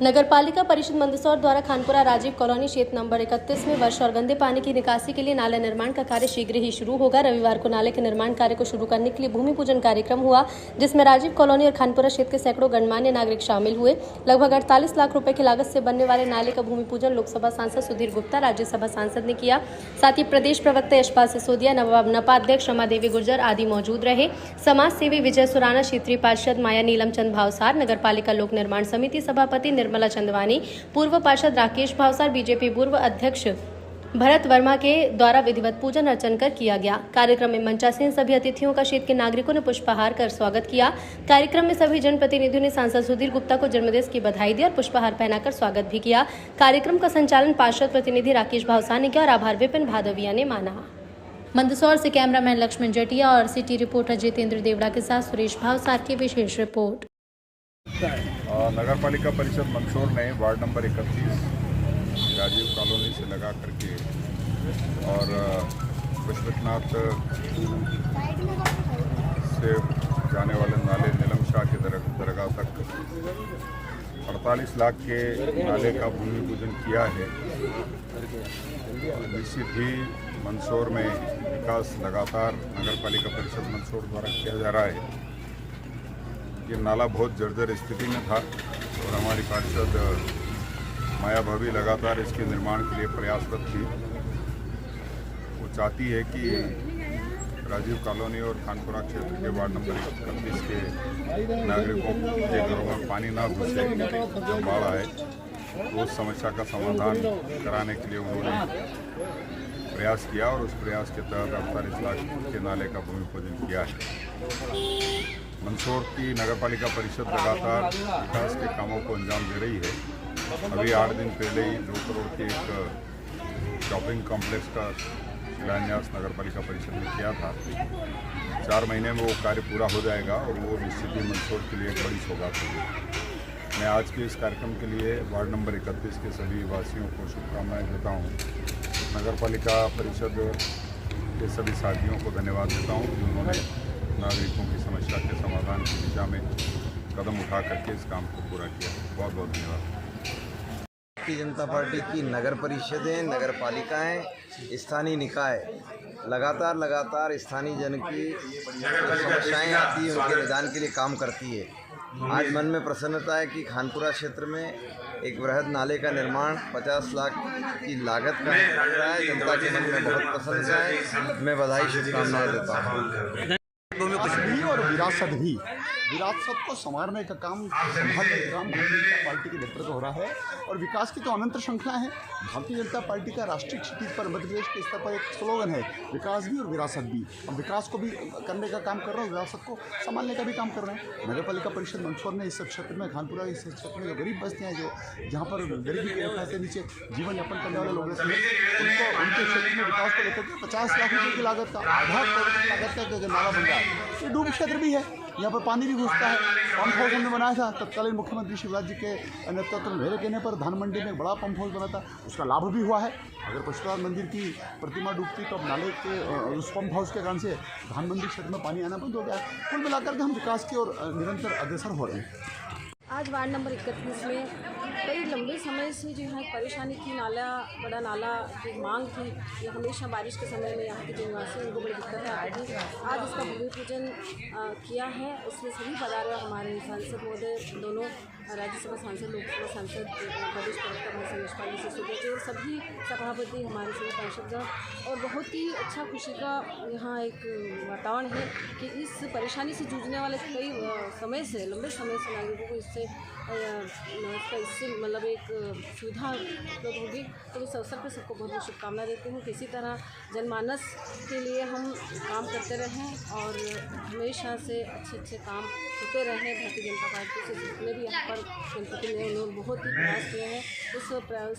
नगरपालिका परिषद मंदसौर द्वारा खानपुरा राजीव कॉलोनी क्षेत्र नंबर 31 में वर्षा और गंदे पानी की निकासी के लिए नाला निर्माण का कार्य शीघ्र ही शुरू होगा। रविवार को नाले के निर्माण कार्य को शुरू करने के लिए भूमि पूजन कार्यक्रम हुआ, जिसमें राजीव कॉलोनी और खानपुरा क्षेत्र के सैकड़ों गणमान्य नागरिक शामिल हुए। लगभग 48 लाख रुपए की लागत से बनने वाले नाले का भूमि पूजन लोकसभा सांसद सुधीर गुप्ता, राज्यसभा सांसद ने किया। साथ ही प्रदेश प्रवक्ता यशपाल सिसोदिया, नपा अध्यक्ष रमा देवी गुर्जर आदि मौजूद रहे। समाज सेवी विजय सुराना, क्षेत्रीय पार्षद माया नीलम चंद भावसार, नगरपालिका लोक निर्माण समिति सभापति निर्मला चंदवानी, पूर्व पार्षद राकेश भावसार, बीजेपी पूर्व अध्यक्ष भरत वर्मा के द्वारा विधिवत पूजन अर्चन कर किया गया। कार्यक्रम में मंचासीन सभी अतिथियों का क्षेत्र के नागरिकों ने पुष्पहार कर स्वागत किया। कार्यक्रम में सभी जनप्रतिनिधियों ने सांसद सुधीर गुप्ता को जन्मदिन की बधाई दी और पुष्पहार पहनाकर स्वागत भी किया। कार्यक्रम का संचालन पार्षद प्रतिनिधि राकेश भावसार ने किया और आभार विपिन भादविया ने माना। मंदसौर से कैमरामैन लक्ष्मण जटिया और सिटी रिपोर्टर जितेंद्र देवड़ा के साथ सुरेश भावसार की विशेष रिपोर्ट। नगरपालिका परिषद मंदसौर ने वार्ड नंबर 31 राजीव कॉलोनी से लगा करके और पशुपतिनाथ से जाने वाले नाले नीलम शाह के दरगाह तक 48 लाख के नाले का भूमि पूजन किया है। निश्चित ही मंदसौर में विकास लगातार नगरपालिका परिषद मंदसौर द्वारा किया जा रहा है। ये नाला बहुत जर्जर स्थिति में था और हमारी पार्षद माया भाभी लगातार इसके निर्माण के लिए प्रयासरत थी। वो चाहती है कि राजीव कॉलोनी और खानपुरा क्षेत्र के वार्ड नंबर 31 के नागरिकों के घरों में पानी ना घुसे, जो बाढ़ आए, उस समस्या का समाधान कराने के लिए उन्होंने प्रयास किया और उस प्रयास के तहत 48 लाख के नाले का भूमि पूजन किया है। मंदसौर की नगरपालिका परिषद लगातार विकास के कामों को अंजाम दे रही है। अभी 8 दिन पहले ही 2 करोड़ के एक शॉपिंग कॉम्प्लेक्स का शिलान्यास नगरपालिका परिषद ने किया था। 4 महीने में वो कार्य पूरा हो जाएगा और वो निश्चित ही मंदसौर के लिए एक बड़ी सौगात होगी। मैं आज के इस कार्यक्रम के लिए वार्ड नंबर 31 के सभी वासियों को शुभकामनाएं देता हूँ। नगरपालिका परिषद के सभी साथियों को धन्यवाद देता हूँ कि उन्होंने नागरिकों की समस्या के समाधान की दिशा में कदम उठा करके इस काम को पूरा किया। बहुत बहुत धन्यवाद। भारतीय जनता पार्टी की नगर परिषदें, नगर पालिकाएँ, स्थानीय निकाय लगातार स्थानीय जन की समस्याएं आती हैं, उनके निदान के लिए काम करती है। आज मन में प्रसन्नता है कि खानपुरा क्षेत्र में एक वृहद नाले का निर्माण 50 लाख की लागत का बन रहा है। जनता के मन में बहुत प्रसन्नता है। मैं बधाई शुभकामनाएं देता हूँ। और विरासत को संवारने का काम, संभालने का काम भारतीय जनता पार्टी के नेतृत्व हो रहा है और विकास की तो अनंत श्रृंखला है। भारतीय जनता पार्टी का राष्ट्रीय क्षितिज पर मध्य प्रदेश के स्तर पर एक स्लोगन है, विकास भी और विरासत भी। हम विकास को भी करने का काम कर रहे हैं, विरासत को संभालने का भी काम कर रहे हैं। नगरपालिका परिषद मंदसौर ने इस क्षेत्र में, खानपुरा इस क्षेत्र में जो गरीब बस्तियाँ हैं, जो जहाँ पर गरीबी की रेखा से नीचे जीवन यापन करने वाले लोग रहते हैं, उनके क्षेत्र में विकास को लेकर के 50 लाख रुपये की लागत का, आधा करोड़ की लागत का नाला बन रहा है। ये डूब क्षेत्र भी है, यहाँ पर पानी भी घुसता है। पंप हाउस हमने बनाया था तत्कालीन मुख्यमंत्री शिवराज जी के नेतृत्व में, मेरे कहने पर धान मंडी में बड़ा पंप हाउस बना था, उसका लाभ भी हुआ है। अगर पशुपतिनाथ मंदिर की प्रतिमा डूबती तो अब नाले के उस पंप हाउस के कारण से धान मंडी क्षेत्र में पानी आना बंद हो गया। कुल मिलाकर के हम विकास की ओर निरंतर अग्रसर हो रहे हैं। आज वार्ड नंबर 31 में कई लंबे समय से जो है परेशानी थी, बड़ा नाला की मांग थी। ये हमेशा बारिश के समय में यहाँ के जो निवासी हैं उनको बड़ी दिक्कत आती थी। आज इसका भूमि पूजन किया है। उसमें सभी पधारे हमारे सांसद महोदय, दोनों राज्यसभा सांसद, लोकसभा सांसद, प्रदेश प्रवक्ता यशपाल सिसोदिया और सभी सभापति, हमारे सभी पार्षदगण। और बहुत ही अच्छा खुशी का यहाँ एक वातावरण है कि इस परेशानी से जूझने वाले कई लंबे समय से नागरिकों को इससे मतलब एक सुविधा उपलब्ध होगी। तो इस अवसर पर सबको बहुत बहुत शुभकामना देती हूँ कि इसी तरह जनमानस के लिए हम काम करते रहें और हमेशा से अच्छे काम होते रहें। भारतीय जनता पार्टी से जितने भी यहाँ पर जनप्रतिनिधि ने उन्होंने बहुत ही प्रयास किए हैं, उस प्रयास